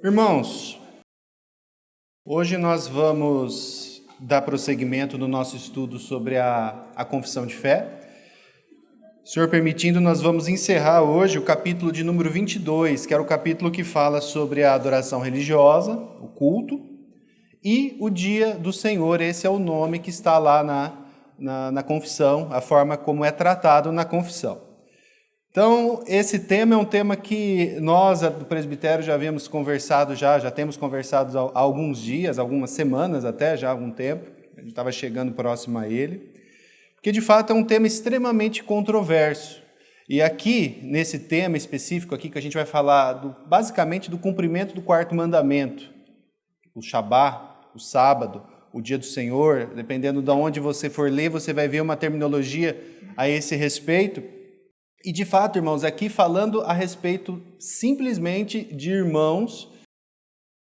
Irmãos, hoje nós vamos dar prosseguimento no nosso estudo sobre a confissão de fé. Senhor permitindo, nós vamos encerrar hoje o capítulo de número 22, que era o capítulo que fala sobre a adoração religiosa, o culto, e o dia do Senhor. Esse é o nome que está lá na confissão, a forma como é tratado na confissão. Então, esse tema é um tema que nós, do presbitério, já havíamos conversado, já temos conversado há alguns dias, algumas semanas até, já há algum tempo, a gente estava chegando próximo a ele, porque de fato é um tema extremamente controverso. E aqui, nesse tema específico aqui, que a gente vai falar basicamente do cumprimento do quarto mandamento, o Shabá, o sábado, o dia do Senhor, dependendo de onde você for ler, você vai ver uma terminologia a esse respeito. E de fato, irmãos, aqui falando a respeito simplesmente de irmãos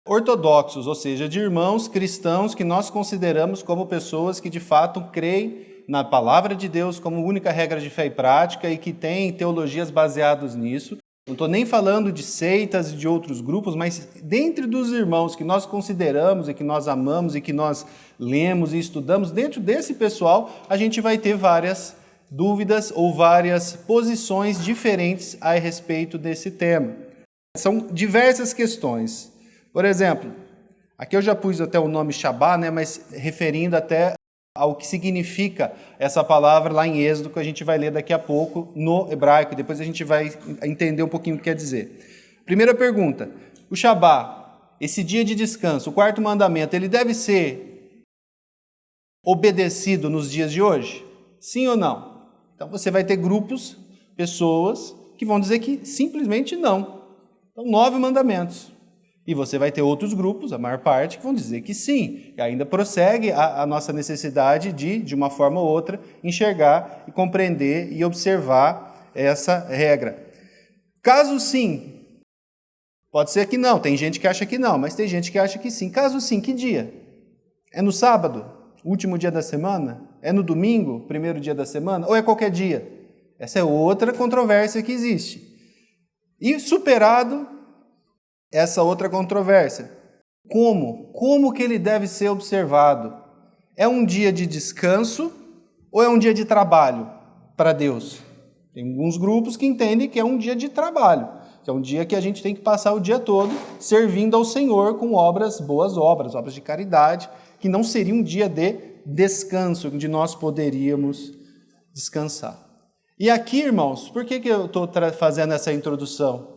ortodoxos, ou seja, de irmãos cristãos que nós consideramos como pessoas que de fato creem na palavra de Deus como única regra de fé e prática e que têm teologias baseadas nisso. Não estou nem falando de seitas e de outros grupos, mas dentro dos irmãos que nós consideramos e que nós amamos e que nós lemos e estudamos, dentro desse pessoal a gente vai ter várias dúvidas ou várias posições diferentes a respeito desse tema. São diversas questões. Por exemplo, aqui eu já pus até o nome Shabá, mas referindo até ao que significa essa palavra lá em Êxodo, que a gente vai ler daqui a pouco no hebraico, depois a gente vai entender um pouquinho o que quer dizer. Primeira pergunta, o Shabá, esse dia de descanso, o quarto mandamento, ele deve ser obedecido nos dias de hoje? Sim ou não? Então você vai ter grupos, pessoas, que vão dizer que simplesmente não. Então 9 mandamentos. E você vai ter outros grupos, a maior parte, que vão dizer que sim. E ainda prossegue a nossa necessidade de uma forma ou outra, enxergar e compreender e observar essa regra. Caso sim, pode ser que não, tem gente que acha que não, mas tem gente que acha que sim. Caso sim, que dia? É no sábado? Último dia da semana? É no domingo, primeiro dia da semana? Ou é qualquer dia? Essa é outra controvérsia que existe. E superado essa outra controvérsia, como que ele deve ser observado? É um dia de descanso ou é um dia de trabalho para Deus? Tem alguns grupos que entendem que é um dia de trabalho, que é um dia que a gente tem que passar o dia todo servindo ao Senhor com boas obras de caridade, que não seria um dia de descanso, onde nós poderíamos descansar. E aqui, irmãos, por que eu estou fazendo essa introdução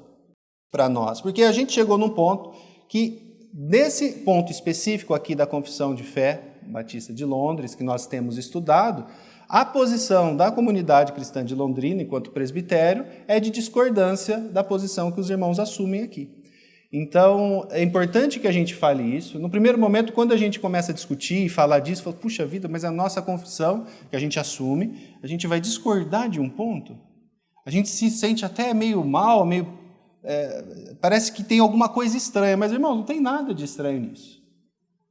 para nós? Porque a gente chegou num ponto que, nesse ponto específico aqui da Confissão de Fé Batista de Londres, que nós temos estudado, a posição da comunidade cristã de Londrina, enquanto presbitério, é de discordância da posição que os irmãos assumem aqui. Então, é importante que a gente fale isso. No primeiro momento, quando a gente começa a discutir e falar disso, fala, puxa vida, mas a nossa confissão, que a gente assume, a gente vai discordar de um ponto. A gente se sente até meio mal, parece que tem alguma coisa estranha, mas, irmãos, não tem nada de estranho nisso.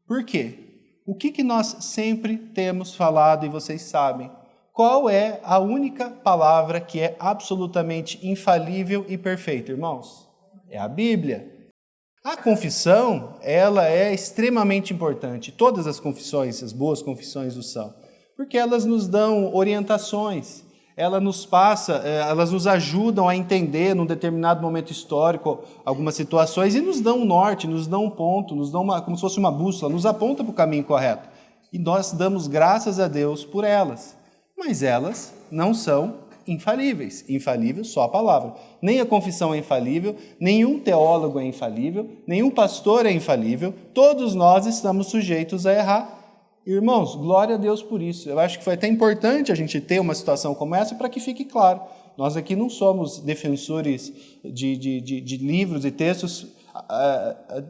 Por quê? O que nós sempre temos falado, e vocês sabem, qual é a única palavra que é absolutamente infalível e perfeita, irmãos? É a Bíblia. A confissão, ela é extremamente importante. Todas as confissões, as boas confissões o são, porque elas nos dão orientações, elas nos ajudam a entender num determinado momento histórico algumas situações e nos dão um norte, nos dão um ponto, nos dão como se fosse uma bússola, nos aponta para o caminho correto. E nós damos graças a Deus por elas, mas elas não são infalíveis. Infalível só a palavra. Nem a confissão é infalível, nenhum teólogo é infalível, nenhum pastor é infalível, todos nós estamos sujeitos a errar. Irmãos, glória a Deus por isso. Eu acho que foi até importante a gente ter uma situação como essa para que fique claro. Nós aqui não somos defensores de livros e textos,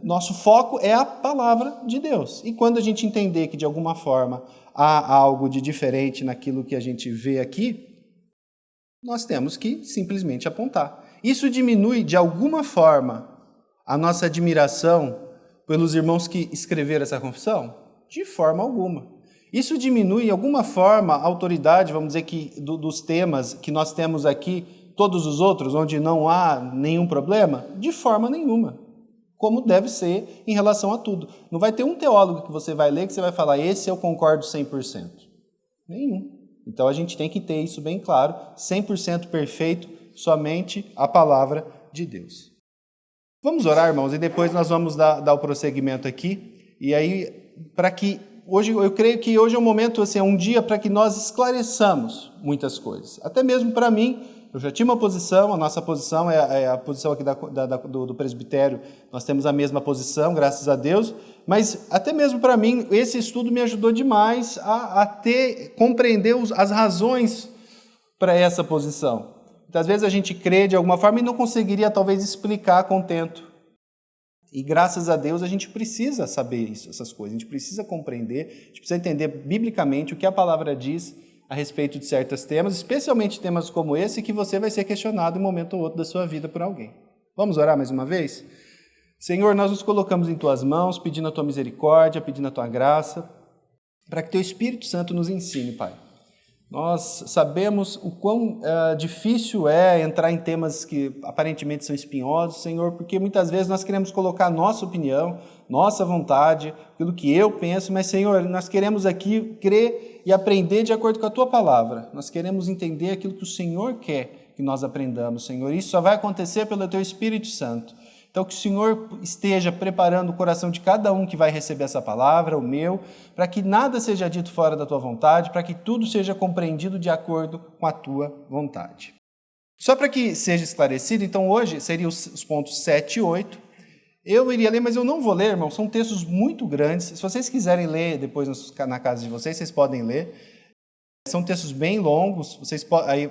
nosso foco é a palavra de Deus. E quando a gente entender que de alguma forma há algo de diferente naquilo que a gente vê aqui, nós temos que simplesmente apontar. Isso diminui, de alguma forma, a nossa admiração pelos irmãos que escreveram essa confissão? De forma alguma. Isso diminui, de alguma forma, a autoridade, vamos dizer, dos temas que nós temos aqui, todos os outros, onde não há nenhum problema? De forma nenhuma. como deve ser em relação a tudo. Não vai ter um teólogo que você vai ler que você vai falar, esse eu concordo 100%. Nenhum. Então a gente tem que ter isso bem claro, 100% perfeito, somente a palavra de Deus. Vamos orar, irmãos, e depois nós vamos dar o prosseguimento aqui. E aí, para que hoje, eu creio que hoje é um momento, assim, é um dia para que nós esclareçamos muitas coisas. Até mesmo para mim, eu já tinha uma posição, a nossa posição é a posição aqui do presbitério, nós temos a mesma posição, graças a Deus, mas até mesmo para mim, esse estudo me ajudou demais a compreender as razões para essa posição. Muitas vezes a gente crê de alguma forma e não conseguiria talvez explicar contento. E graças a Deus a gente precisa saber isso, essas coisas, a gente precisa compreender, a gente precisa entender biblicamente o que a palavra diz a respeito de certos temas, especialmente temas como esse, que você vai ser questionado em um momento ou outro da sua vida por alguém. Vamos orar mais uma vez? Senhor, nós nos colocamos em Tuas mãos, pedindo a Tua misericórdia, pedindo a Tua graça, para que Teu Espírito Santo nos ensine, Pai. Nós sabemos o quão difícil é entrar em temas que aparentemente são espinhosos, Senhor, porque muitas vezes nós queremos colocar a nossa opinião, nossa vontade, aquilo que eu penso, mas, Senhor, nós queremos aqui crer e aprender de acordo com a Tua palavra. Nós queremos entender aquilo que o Senhor quer que nós aprendamos, Senhor. Isso só vai acontecer pelo Teu Espírito Santo. Então, que o Senhor esteja preparando o coração de cada um que vai receber essa palavra, o meu, para que nada seja dito fora da Tua vontade, para que tudo seja compreendido de acordo com a Tua vontade. Só para que seja esclarecido, então hoje seriam os pontos 7 e 8. Eu iria ler, mas eu não vou ler, irmão, são textos muito grandes. Se vocês quiserem ler depois na casa de vocês, vocês podem ler. São textos bem longos, vocês aí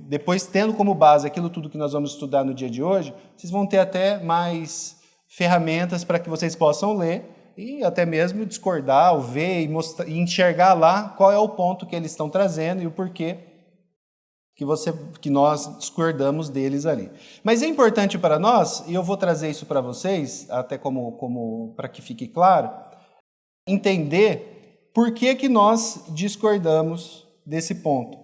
depois tendo como base aquilo tudo que nós vamos estudar no dia de hoje, vocês vão ter até mais ferramentas para que vocês possam ler e até mesmo discordar, ou ver e enxergar lá qual é o ponto que eles estão trazendo e o porquê que nós discordamos deles ali. Mas é importante para nós, e eu vou trazer isso para vocês, até como para que fique claro, entender por que nós discordamos desse ponto.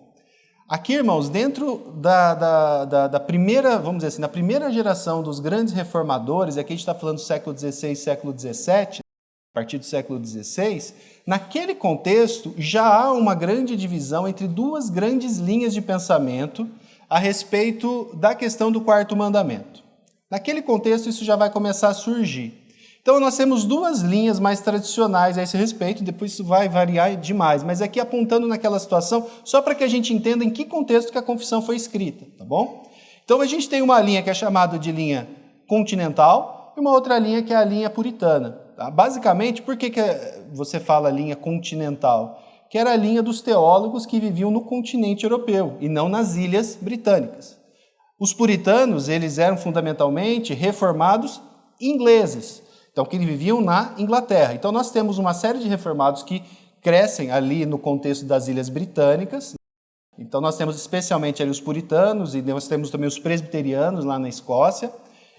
Aqui, irmãos, dentro da primeira, vamos dizer assim, da primeira geração dos grandes reformadores, aqui a gente está falando do século XVI, século XVII, a partir do século XVI, naquele contexto já há uma grande divisão entre duas grandes linhas de pensamento a respeito da questão do quarto mandamento. Naquele contexto isso já vai começar a surgir. Então, nós temos duas linhas mais tradicionais a esse respeito, depois isso vai variar demais, mas aqui apontando naquela situação, só para que a gente entenda em que contexto que a confissão foi escrita, tá bom? Então, a gente tem uma linha que é chamada de linha continental e uma outra linha que é a linha puritana. Tá? Basicamente, por que você fala linha continental? Que era a linha dos teólogos que viviam no continente europeu e não nas ilhas britânicas. Os puritanos, eles eram fundamentalmente reformados ingleses, então, que viviam na Inglaterra. Então, nós temos uma série de reformados que crescem ali no contexto das Ilhas Britânicas. Então, nós temos especialmente ali os puritanos e nós temos também os presbiterianos lá na Escócia.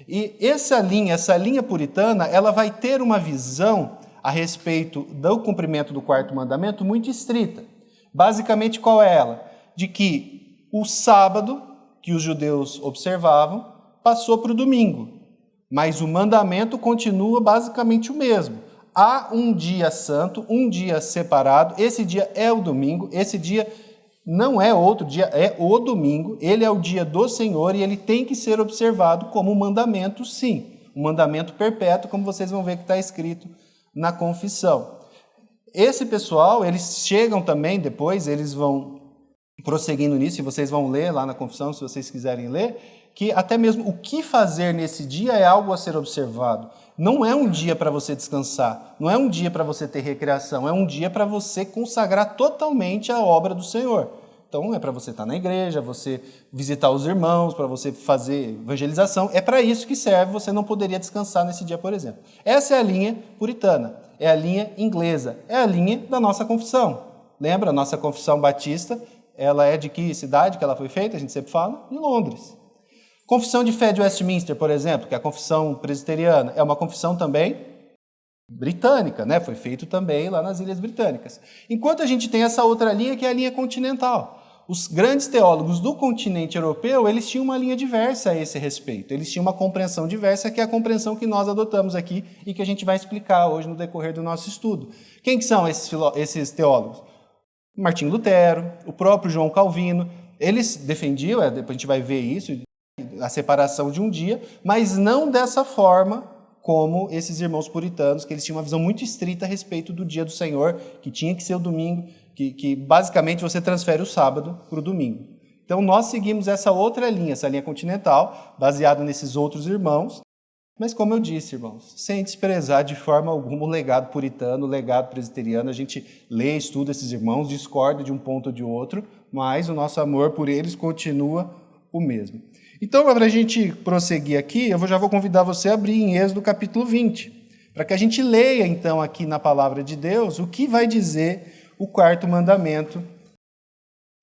E essa linha puritana, ela vai ter uma visão a respeito do cumprimento do quarto mandamento muito estrita. Basicamente, qual é ela? De que o sábado, que os judeus observavam, passou para o domingo. Mas o mandamento continua basicamente o mesmo. Há um dia santo, um dia separado, esse dia é o domingo, esse dia não é outro dia, é o domingo, ele é o dia do Senhor e ele tem que ser observado como um mandamento, sim. Um mandamento perpétuo, como vocês vão ver que está escrito na confissão. Esse pessoal, eles chegam também depois, eles vão prosseguindo nisso, e vocês vão ler lá na confissão, se vocês quiserem ler, que até mesmo o que fazer nesse dia é algo a ser observado. Não é um dia para você descansar, não é um dia para você ter recreação, é um dia para você consagrar totalmente a obra do Senhor. Então é para você estar na igreja, você visitar os irmãos, para você fazer evangelização, é para isso que serve, você não poderia descansar nesse dia, por exemplo. Essa é a linha puritana, é a linha inglesa, é a linha da nossa confissão. Lembra, a nossa confissão batista, ela é de que cidade que ela foi feita? A gente sempre fala, de Londres. Confissão de fé de Westminster, por exemplo, que é a confissão presbiteriana, é uma confissão também britânica, né? Foi feito também lá nas Ilhas Britânicas. Enquanto a gente tem essa outra linha, que é a linha continental. Os grandes teólogos do continente europeu, eles tinham uma linha diversa a esse respeito. Eles tinham uma compreensão diversa, que é a compreensão que nós adotamos aqui e que a gente vai explicar hoje no decorrer do nosso estudo. Quem que são esses teólogos? Martinho Lutero, o próprio João Calvino. Eles defendiam, depois a gente vai ver isso, a separação de um dia, mas não dessa forma como esses irmãos puritanos, que eles tinham uma visão muito estrita a respeito do dia do Senhor, que tinha que ser o domingo, que basicamente você transfere o sábado para o domingo. Então nós seguimos essa outra linha, essa linha continental, baseada nesses outros irmãos, mas como eu disse, irmãos, sem desprezar de forma alguma o legado puritano, o legado presbiteriano, a gente lê, estuda esses irmãos, discorda de um ponto ou de outro, mas o nosso amor por eles continua o mesmo. Então, para a gente prosseguir aqui, eu já vou convidar você a abrir em Êxodo capítulo 20, para que a gente leia, então, aqui na palavra de Deus, o que vai dizer o quarto mandamento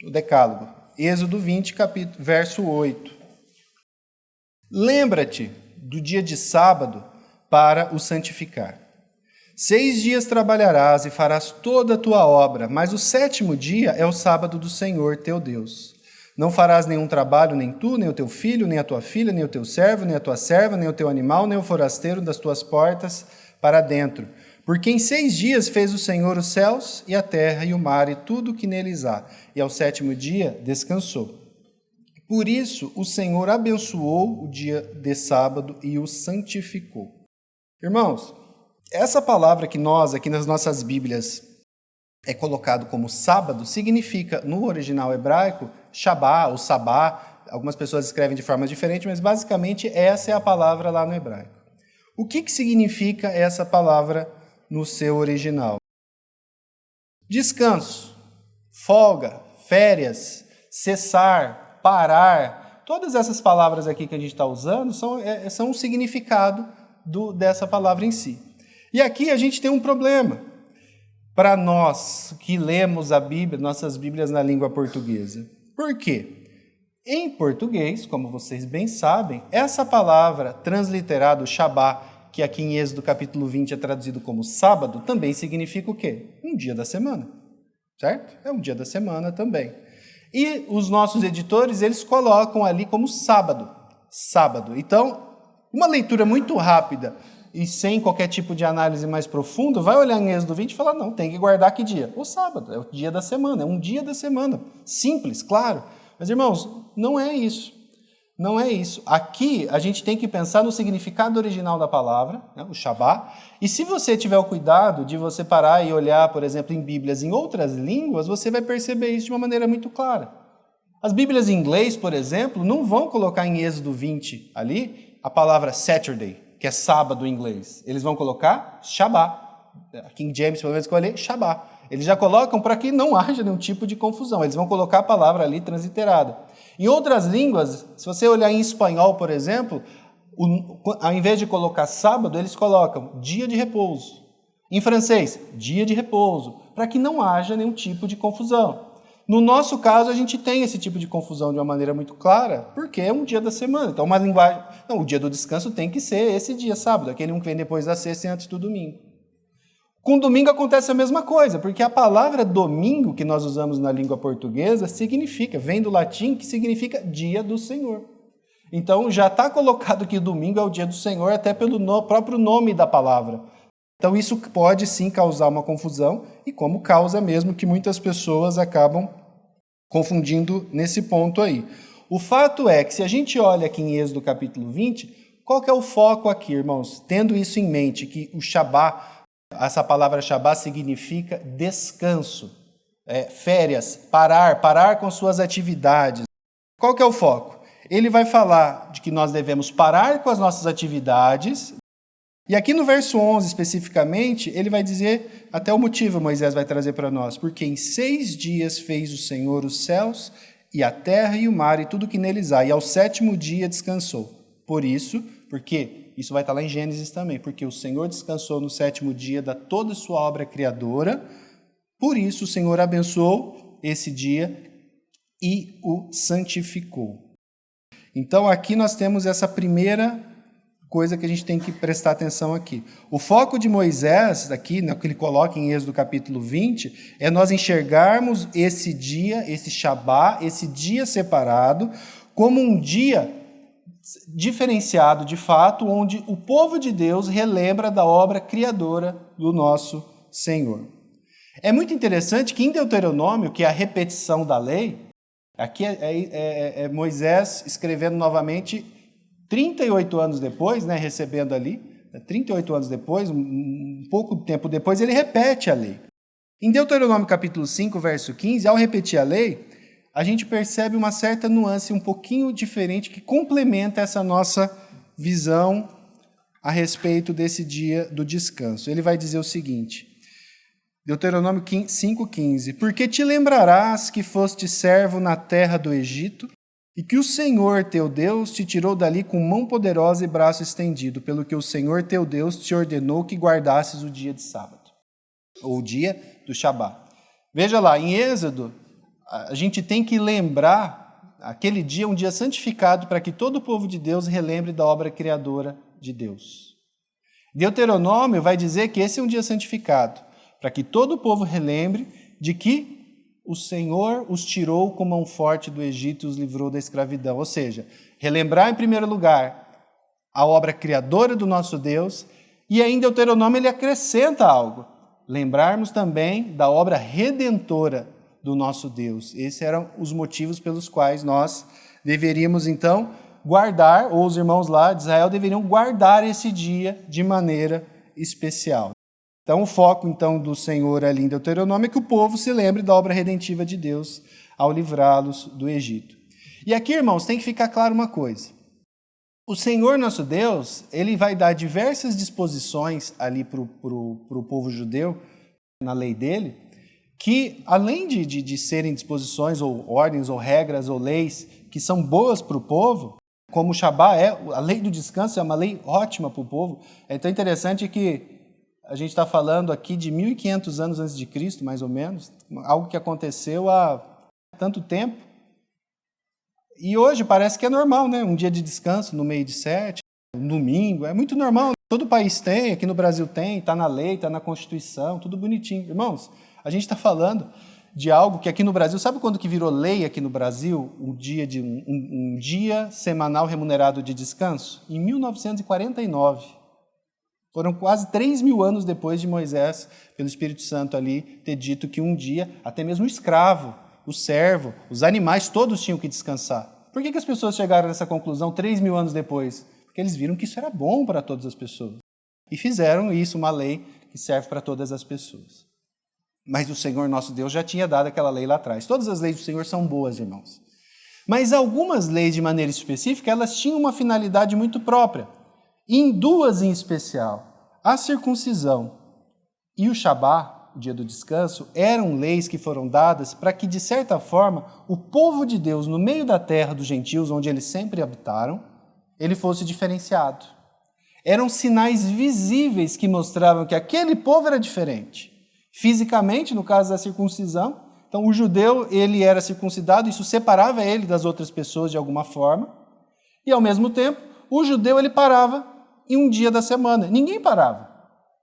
do Decálogo. Êxodo 20, verso 8. Lembra-te do dia de sábado para o santificar. 6 dias trabalharás e farás toda a tua obra, mas o 7º dia é o sábado do Senhor teu Deus. Não farás nenhum trabalho, nem tu, nem o teu filho, nem a tua filha, nem o teu servo, nem a tua serva, nem o teu animal, nem o forasteiro das tuas portas para dentro. Porque em 6 dias fez o Senhor os céus e a terra e o mar e tudo o que neles há, e ao 7º dia descansou. Por isso o Senhor abençoou o dia de sábado e o santificou. Irmãos, essa palavra que nós, aqui nas nossas Bíblias, é colocado como sábado, significa, no original hebraico, Shabá ou Sabá. Algumas pessoas escrevem de forma diferente, mas basicamente essa é a palavra lá no hebraico. O que significa essa palavra no seu original? Descanso, folga, férias, cessar, parar. Todas essas palavras aqui que a gente está usando são um significado dessa palavra em si. E aqui a gente tem um problema. Para nós que lemos a Bíblia, nossas Bíblias na língua portuguesa. Por quê? Em português, como vocês bem sabem, essa palavra transliterada, Shabá, que aqui em Êxodo capítulo 20 é traduzido como sábado, também significa o quê? Um dia da semana, certo? É um dia da semana também. E os nossos editores, eles colocam ali como sábado. Então, uma leitura muito rápida e sem qualquer tipo de análise mais profunda, vai olhar em Êxodo 20 e falar, não, tem que guardar que dia? O sábado, é o dia da semana, é um dia da semana. Simples, claro. Mas, irmãos, não é isso. Não é isso. Aqui, a gente tem que pensar no significado original da palavra, né, o Shabá, e se você tiver o cuidado de você parar e olhar, por exemplo, em Bíblias em outras línguas, você vai perceber isso de uma maneira muito clara. As Bíblias em inglês, por exemplo, não vão colocar em Êxodo 20 ali a palavra Saturday, que é sábado em inglês. Eles vão colocar Shabá. A King James, pelo menos, escolhe Shabá. Eles já colocam para que não haja nenhum tipo de confusão. Eles vão colocar a palavra ali transliterada. Em outras línguas, se você olhar em espanhol, por exemplo, ao invés de colocar sábado, eles colocam dia de repouso. Em francês, dia de repouso, para que não haja nenhum tipo de confusão. No nosso caso, a gente tem esse tipo de confusão de uma maneira muito clara, porque é um dia da semana. Então, uma linguagem... Não, o dia do descanso tem que ser esse dia, sábado, aquele um que vem depois da sexta e antes do domingo. Com domingo acontece a mesma coisa, porque a palavra domingo, que nós usamos na língua portuguesa, vem do latim, que significa dia do Senhor. Então, já está colocado que domingo é o dia do Senhor, até pelo próprio nome da palavra. Então, isso pode sim causar uma confusão, e como causa mesmo que muitas pessoas acabam confundindo nesse ponto aí. O fato é que, se a gente olha aqui em Êxodo capítulo 20, qual que é o foco aqui, irmãos? Tendo isso em mente, que o Shabá, essa palavra Shabá significa descanso, férias, parar com suas atividades. Qual que é o foco? Ele vai falar de que nós devemos parar com as nossas atividades. E aqui no verso 11, especificamente, ele vai dizer, até o motivo Moisés vai trazer para nós, porque em 6 dias fez o Senhor os céus e a terra e o mar e tudo que neles há, e ao 7º dia descansou. Por isso, porque isso vai estar lá em Gênesis também, porque o Senhor descansou no 7º dia da toda a sua obra criadora, por isso o Senhor abençoou esse dia e o santificou. Então aqui nós temos essa primeira coisa que a gente tem que prestar atenção aqui. O foco de Moisés, aqui, que ele coloca em Êxodo capítulo 20, é nós enxergarmos esse dia, esse Shabá, esse dia separado, como um dia diferenciado de fato, onde o povo de Deus relembra da obra criadora do nosso Senhor. É muito interessante que em Deuteronômio, que é a repetição da lei, aqui é Moisés escrevendo novamente 38 anos depois, né, recebendo ali, 38 anos depois, um pouco tempo depois, ele repete a lei. Em Deuteronômio capítulo 5, verso 15, ao repetir a lei, a gente percebe uma certa nuance um pouquinho diferente que complementa essa nossa visão a respeito desse dia do descanso. Ele vai dizer o seguinte, Deuteronômio 5,15, porque te lembrarás que foste servo na terra do Egito, e que o Senhor teu Deus te tirou dali com mão poderosa e braço estendido, pelo que o Senhor teu Deus te ordenou que guardasses o dia de sábado, ou o dia do Shabá. Veja lá, em Êxodo, a gente tem que lembrar aquele dia, um dia santificado, para que todo o povo de Deus relembre da obra criadora de Deus. Deuteronômio vai dizer que esse é um dia santificado, para que todo o povo relembre de que o Senhor os tirou com mão forte do Egito e os livrou da escravidão. Ou seja, relembrar em primeiro lugar a obra criadora do nosso Deus, e ainda em Deuteronômio ele acrescenta algo, lembrarmos também da obra redentora do nosso Deus. Esses eram os motivos pelos quais nós deveríamos então guardar, ou os irmãos lá de Israel deveriam guardar esse dia de maneira especial. Então, o foco então do Senhor ali em Deuteronômio é que o povo se lembre da obra redentiva de Deus ao livrá-los do Egito. E aqui, irmãos, tem que ficar claro uma coisa. O Senhor nosso Deus, ele vai dar diversas disposições ali para o povo judeu, na lei dele, que além de serem disposições ou ordens ou regras ou leis que são boas para o povo, como o Shabá a lei do descanso é uma lei ótima para o povo. É tão interessante que a gente está falando aqui de 1.500 anos antes de Cristo, mais ou menos, algo que aconteceu há tanto tempo. E hoje parece que é normal, né? Um dia de descanso no meio de 7, um domingo, é muito normal. Todo país tem, aqui no Brasil tem, está na lei, está na Constituição, tudo bonitinho. Irmãos, a gente está falando de algo que aqui no Brasil, sabe quando que virou lei aqui no Brasil? Um dia semanal remunerado de descanso? Em 1949. Foram quase 3.000 anos depois de Moisés, pelo Espírito Santo ali, ter dito que um dia, até mesmo o escravo, o servo, os animais, todos tinham que descansar. Por que as pessoas chegaram nessa conclusão 3.000 anos depois? Porque eles viram que isso era bom para todas as pessoas. E fizeram isso uma lei que serve para todas as pessoas. Mas o Senhor nosso Deus já tinha dado aquela lei lá atrás. Todas as leis do Senhor são boas, irmãos. Mas algumas leis, de maneira específica, elas tinham uma finalidade muito própria. Em duas em especial, a circuncisão e o Shabá, o dia do descanso, eram leis que foram dadas para que, de certa forma, o povo de Deus, no meio da terra dos gentios, onde eles sempre habitaram, ele fosse diferenciado. Eram sinais visíveis que mostravam que aquele povo era diferente. Fisicamente, no caso da circuncisão, então o judeu ele era circuncidado, isso separava ele das outras pessoas de alguma forma, e ao mesmo tempo, o judeu ele parava em um dia da semana. Ninguém parava.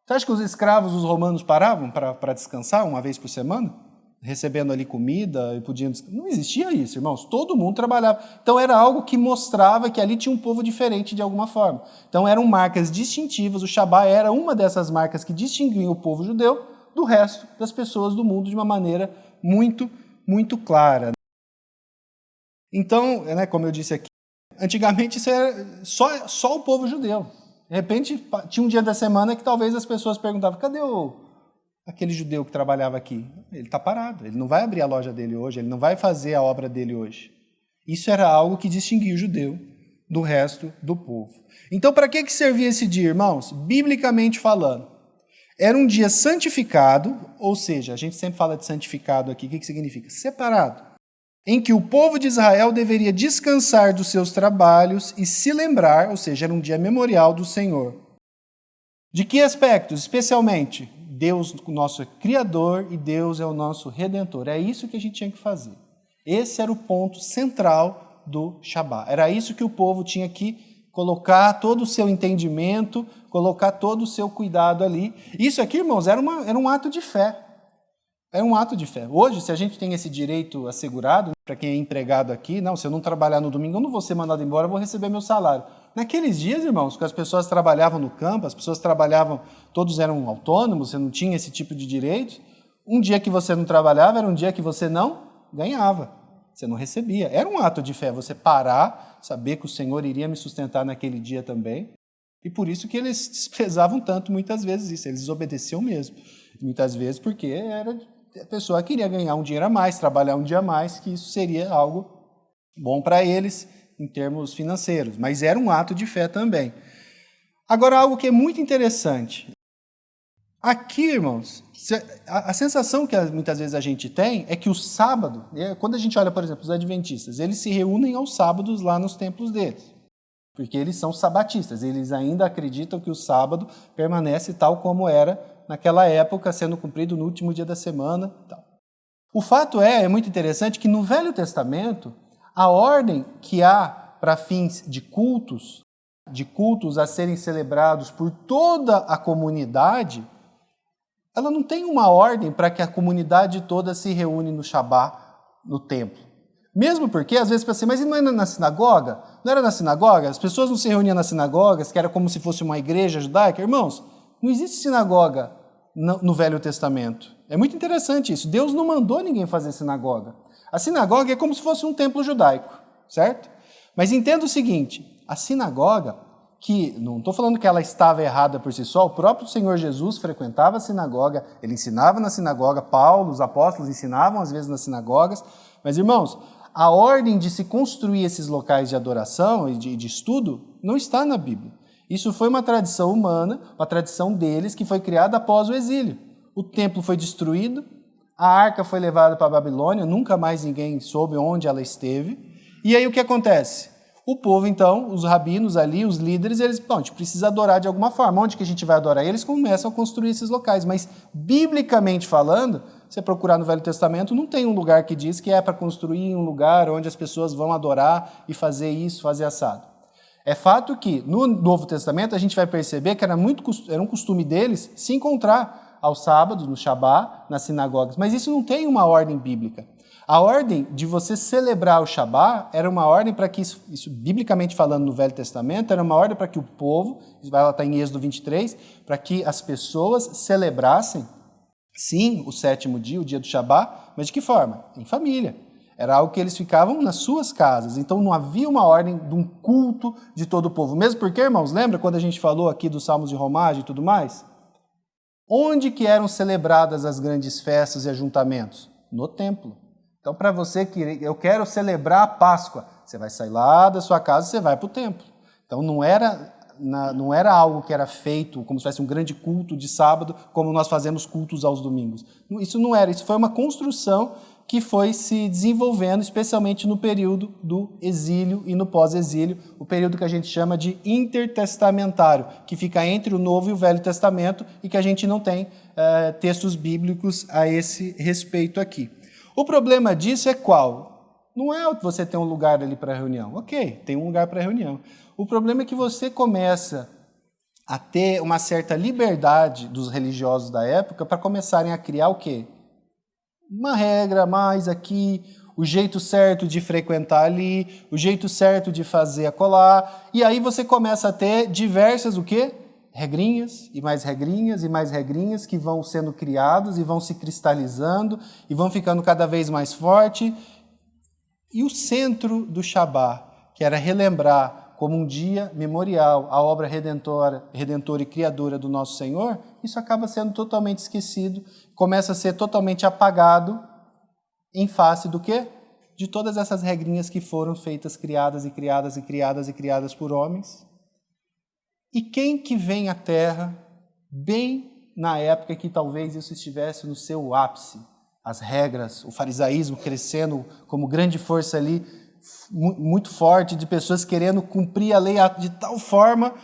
Você acha que os escravos, os romanos, paravam para descansar uma vez por semana? Recebendo ali comida e podiam descansar? Não existia isso, irmãos. Todo mundo trabalhava. Então era algo que mostrava que ali tinha um povo diferente de alguma forma. Então eram marcas distintivas. O Shabá era uma dessas marcas que distinguiam o povo judeu do resto das pessoas do mundo de uma maneira muito, muito clara. Então, né, como eu disse aqui, antigamente isso era só o povo judeu. De repente, tinha um dia da semana que talvez as pessoas perguntavam, cadê aquele judeu que trabalhava aqui? Ele está parado, ele não vai abrir a loja dele hoje, ele não vai fazer a obra dele hoje. Isso era algo que distinguia o judeu do resto do povo. Então, para que servia esse dia, irmãos? Biblicamente falando, era um dia santificado, ou seja, a gente sempre fala de santificado aqui, o que significa? Separado. Em que o povo de Israel deveria descansar dos seus trabalhos e se lembrar, ou seja, era um dia memorial do Senhor. De que aspectos? Especialmente, Deus o nosso Criador e Deus é o nosso Redentor. É isso que a gente tinha que fazer. Esse era o ponto central do Shabá. Era isso que o povo tinha que colocar todo o seu entendimento, colocar todo o seu cuidado ali. Isso aqui, irmãos, era um ato de fé. Era um ato de fé. Hoje, se a gente tem esse direito assegurado, para quem é empregado aqui, não, se eu não trabalhar no domingo, eu não vou ser mandado embora, eu vou receber meu salário. Naqueles dias, irmãos, que as pessoas trabalhavam no campo, as pessoas trabalhavam, todos eram autônomos, você não tinha esse tipo de direito. Um dia que você não trabalhava, era um dia que você não ganhava, você não recebia. Era um ato de fé, você parar, saber que o Senhor iria me sustentar naquele dia também. E por isso que eles desprezavam tanto, muitas vezes, isso. Eles desobedeciam mesmo. Muitas vezes porque a pessoa queria ganhar um dinheiro a mais, trabalhar um dia a mais, que isso seria algo bom para eles em termos financeiros. Mas era um ato de fé também. Agora, algo que é muito interessante. Aqui, irmãos, a sensação que muitas vezes a gente tem é que o sábado, quando a gente olha, por exemplo, os adventistas, eles se reúnem aos sábados lá nos templos deles, porque eles são sabatistas, eles ainda acreditam que o sábado permanece tal como era naquela época, sendo cumprido no último dia da semana. Tal. O fato é muito interessante que no Velho Testamento, a ordem que há para fins de cultos a serem celebrados por toda a comunidade, ela não tem uma ordem para que a comunidade toda se reúne no Shabá, no templo. Mesmo porque, às vezes, pensa assim, mas não era na sinagoga? Não era na sinagoga? As pessoas não se reuniam nas sinagogas, que era como se fosse uma igreja judaica? Irmãos, não existe sinagoga no Velho Testamento. É muito interessante isso. Deus não mandou ninguém fazer sinagoga. A sinagoga é como se fosse um templo judaico, certo? Mas entenda o seguinte, a sinagoga, que não estou falando que ela estava errada por si só, o próprio Senhor Jesus frequentava a sinagoga, ele ensinava na sinagoga, Paulo, os apóstolos ensinavam às vezes nas sinagogas, mas irmãos, a ordem de se construir esses locais de adoração e de estudo não está na Bíblia. Isso foi uma tradição humana, uma tradição deles que foi criada após o exílio. O templo foi destruído, a arca foi levada para a Babilônia, nunca mais ninguém soube onde ela esteve, e aí o que acontece? O povo, então, os rabinos ali, os líderes, eles, bom, a gente precisa adorar de alguma forma. Onde que a gente vai adorar? E eles começam a construir esses locais. Mas, biblicamente falando, se você procurar no Velho Testamento, não tem um lugar que diz que é para construir um lugar onde as pessoas vão adorar e fazer isso, fazer assado. É fato que, no Novo Testamento, a gente vai perceber que era um costume deles se encontrar aos sábados, no Shabá, nas sinagogas. Mas isso não tem uma ordem bíblica. A ordem de você celebrar o Shabá era uma ordem para que, isso biblicamente falando no Velho Testamento, era uma ordem para que o povo, isso vai estar em Êxodo 23, para que as pessoas celebrassem, sim, o sétimo dia, o dia do Shabá, mas de que forma? Em família. Era algo que eles ficavam nas suas casas, então não havia uma ordem de um culto de todo o povo. Mesmo porque, irmãos, lembra quando a gente falou aqui dos salmos de romagem e tudo mais? Onde que eram celebradas as grandes festas e ajuntamentos? No templo. Então, para você que eu quero celebrar a Páscoa, você vai sair lá da sua casa e você vai para o templo. Então, não era algo que era feito como se fosse um grande culto de sábado, como nós fazemos cultos aos domingos. Isso não era, isso foi uma construção que foi se desenvolvendo, especialmente no período do exílio e no pós-exílio, o período que a gente chama de intertestamentário, que fica entre o Novo e o Velho Testamento e que a gente não tem textos bíblicos a esse respeito aqui. O problema disso é qual? Não é você ter um lugar ali para reunião. Ok, tem um lugar para reunião. O problema é que você começa a ter uma certa liberdade dos religiosos da época para começarem a criar o quê? Uma regra mais aqui, o jeito certo de frequentar ali, o jeito certo de fazer acolá. E aí você começa a ter diversas o quê? Regrinhas e mais regrinhas e mais regrinhas que vão sendo criados e vão se cristalizando e vão ficando cada vez mais forte. E o centro do Shabá, que era relembrar como um dia memorial a obra redentora e criadora do nosso Senhor, isso acaba sendo totalmente esquecido, começa a ser totalmente apagado em face do quê? De todas essas regrinhas que foram feitas, criadas e criadas e criadas e criadas por homens. E quem que vem à Terra bem na época que talvez isso estivesse no seu ápice? As regras, o farisaísmo crescendo como grande força ali, muito forte, de pessoas querendo cumprir a lei de tal forma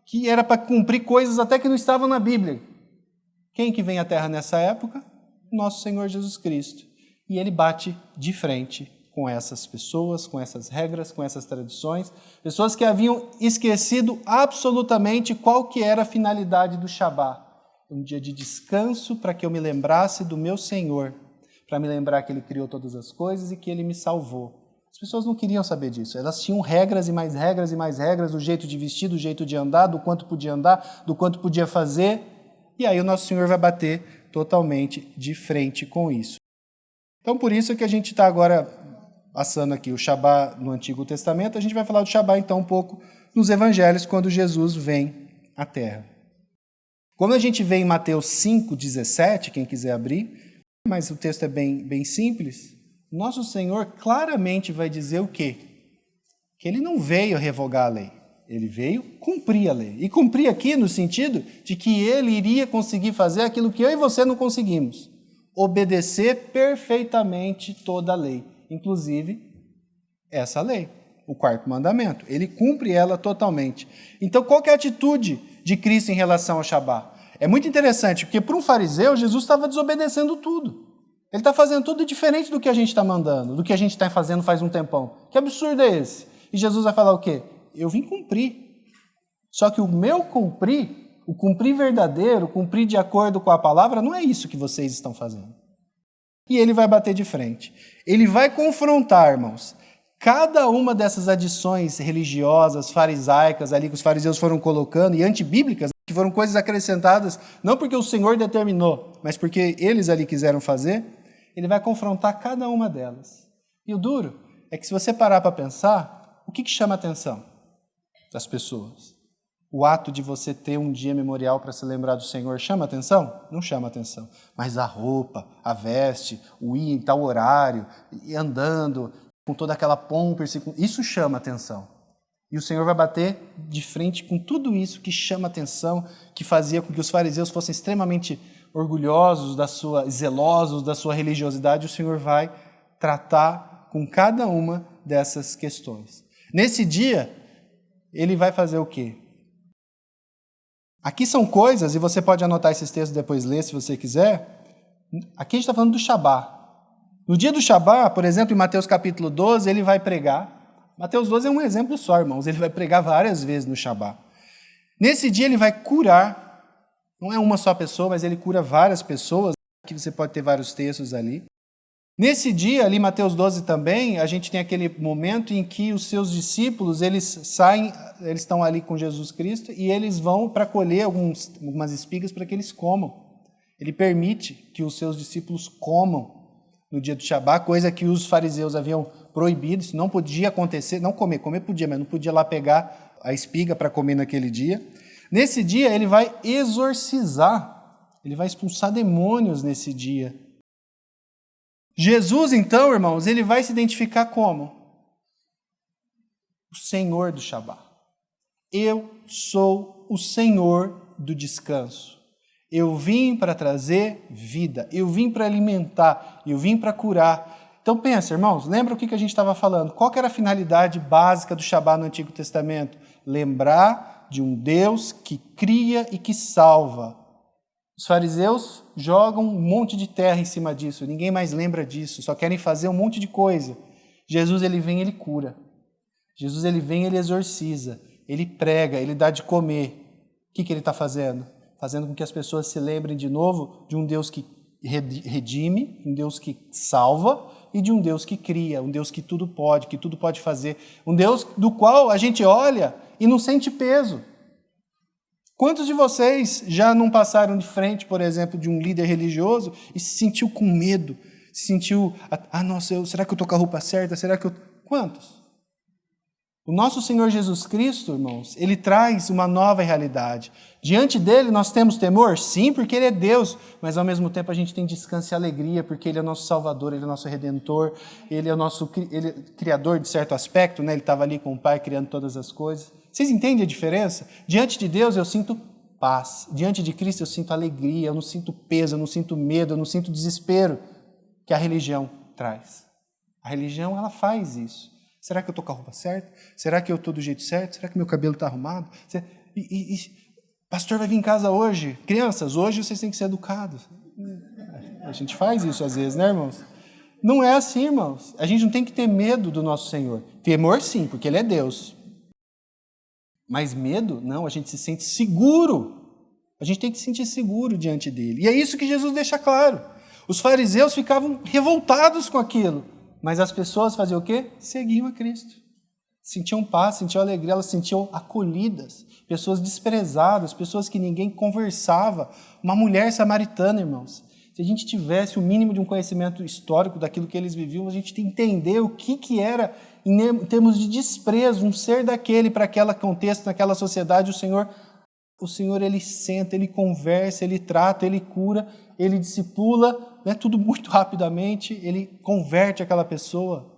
que era para cumprir coisas até que não estavam na Bíblia. Quem que vem à Terra nessa época? Nosso Senhor Jesus Cristo. E ele bate de frente com essas pessoas, com essas regras, com essas tradições, pessoas que haviam esquecido absolutamente qual que era a finalidade do Shabá. Um dia de descanso para que eu me lembrasse do meu Senhor, para me lembrar que Ele criou todas as coisas e que Ele me salvou. As pessoas não queriam saber disso, elas tinham regras e mais regras e mais regras, do jeito de vestir, do jeito de andar, do quanto podia andar, do quanto podia fazer, e aí o nosso Senhor vai bater totalmente de frente com isso. Então, por isso que a gente está agora passando aqui o Shabá no Antigo Testamento, a gente vai falar do Shabá então um pouco nos Evangelhos, quando Jesus vem à Terra. Quando a gente vê em Mateus 5,17, quem quiser abrir, mas o texto é bem simples, nosso Senhor claramente vai dizer o quê? Que Ele não veio revogar a lei, Ele veio cumprir a lei. E cumprir aqui no sentido de que Ele iria conseguir fazer aquilo que eu e você não conseguimos. Obedecer perfeitamente toda a lei, inclusive essa lei, o quarto mandamento. Ele cumpre ela totalmente. Então, qual que é a atitude de Cristo em relação ao Shabá? É muito interessante, porque para um fariseu, Jesus estava desobedecendo tudo. Ele está fazendo tudo diferente do que a gente está mandando, do que a gente está fazendo faz um tempão. Que absurdo é esse? E Jesus vai falar o quê? Eu vim cumprir. Só que o meu cumprir, o cumprir verdadeiro, o cumprir de acordo com a palavra, não é isso que vocês estão fazendo. E ele vai bater de frente. Ele vai confrontar, irmãos, cada uma dessas adições religiosas, farisaicas, ali que os fariseus foram colocando, e antibíblicas, que foram coisas acrescentadas, não porque o Senhor determinou, mas porque eles ali quiseram fazer, ele vai confrontar cada uma delas. E o duro é que se você parar para pensar, o que chama a atenção das pessoas? O ato de você ter um dia memorial para se lembrar do Senhor chama atenção? Não chama atenção. Mas a roupa, a veste, o ir em tal horário, e andando com toda aquela pompa, isso chama atenção. E o Senhor vai bater de frente com tudo isso que chama atenção, que fazia com que os fariseus fossem extremamente orgulhosos zelosos da sua religiosidade. O Senhor vai tratar com cada uma dessas questões. Nesse dia, ele vai fazer o quê? Aqui são coisas, e você pode anotar esses textos e depois ler se você quiser. Aqui a gente está falando do Shabá. No dia do Shabá, por exemplo, em Mateus capítulo 12, ele vai pregar. Mateus 12 é um exemplo só, irmãos. Ele vai pregar várias vezes no Shabá. Nesse dia ele vai curar, não é uma só pessoa, mas ele cura várias pessoas. Aqui você pode ter vários textos ali. Nesse dia, ali Mateus 12 também, a gente tem aquele momento em que os seus discípulos, eles estão ali com Jesus Cristo e eles vão para colher algumas espigas para que eles comam. Ele permite que os seus discípulos comam no dia do Shabá, coisa que os fariseus haviam proibido, isso não podia acontecer, não comer podia, mas não podia lá pegar a espiga para comer naquele dia. Nesse dia ele vai exorcizar, ele vai expulsar demônios nesse dia. Jesus, então, irmãos, ele vai se identificar como? O Senhor do Shabá. Eu sou o Senhor do descanso. Eu vim para trazer vida, eu vim para alimentar, eu vim para curar. Então pensa, irmãos, lembra o que a gente estava falando? Qual que era a finalidade básica do Shabá no Antigo Testamento? Lembrar de um Deus que cria e que salva. Os fariseus jogam um monte de terra em cima disso, ninguém mais lembra disso, só querem fazer um monte de coisa. Jesus, ele vem, ele cura. Jesus, ele vem, ele exorciza, ele prega, ele dá de comer. O que ele está fazendo? Fazendo com que as pessoas se lembrem de novo de um Deus que redime, um Deus que salva e de um Deus que cria, um Deus que tudo pode fazer, um Deus do qual a gente olha e não sente peso. Quantos de vocês já não passaram de frente, por exemplo, de um líder religioso e se sentiu com medo? Se sentiu, nossa, será que eu estou com a roupa certa? Quantos? O nosso Senhor Jesus Cristo, irmãos, ele traz uma nova realidade. Diante dele nós temos temor? Sim, porque ele é Deus, mas ao mesmo tempo a gente tem descanso e alegria, porque ele é nosso Salvador, ele é nosso Redentor, ele é Criador de certo aspecto, né? Ele estava ali com o Pai criando todas as coisas. Vocês entendem a diferença? Diante de Deus eu sinto paz, diante de Cristo eu sinto alegria, eu não sinto peso, eu não sinto medo, eu não sinto desespero que a religião traz. A religião, ela faz isso. Será que eu estou com a roupa certa? Será que eu estou do jeito certo? Será que meu cabelo está arrumado? Pastor vai vir em casa hoje. Crianças, hoje vocês têm que ser educados. A gente faz isso às vezes, né, irmãos? Não é assim, irmãos. A gente não tem que ter medo do nosso Senhor. Temor sim, porque Ele é Deus. Mas medo, não, a gente se sente seguro. A gente tem que se sentir seguro diante dele. E é isso que Jesus deixa claro. Os fariseus ficavam revoltados com aquilo, mas as pessoas faziam o quê? Seguiam a Cristo. Sentiam paz, sentiam alegria, elas se sentiam acolhidas. Pessoas desprezadas, pessoas que ninguém conversava. Uma mulher samaritana, irmãos. Se a gente tivesse o mínimo de um conhecimento histórico daquilo que eles viviam, a gente entender o que era, em termos de desprezo, um ser daquele para aquele contexto, naquela sociedade. O Senhor, Ele senta, Ele conversa, Ele trata, Ele cura, Ele discipula, né, tudo muito rapidamente, Ele converte aquela pessoa.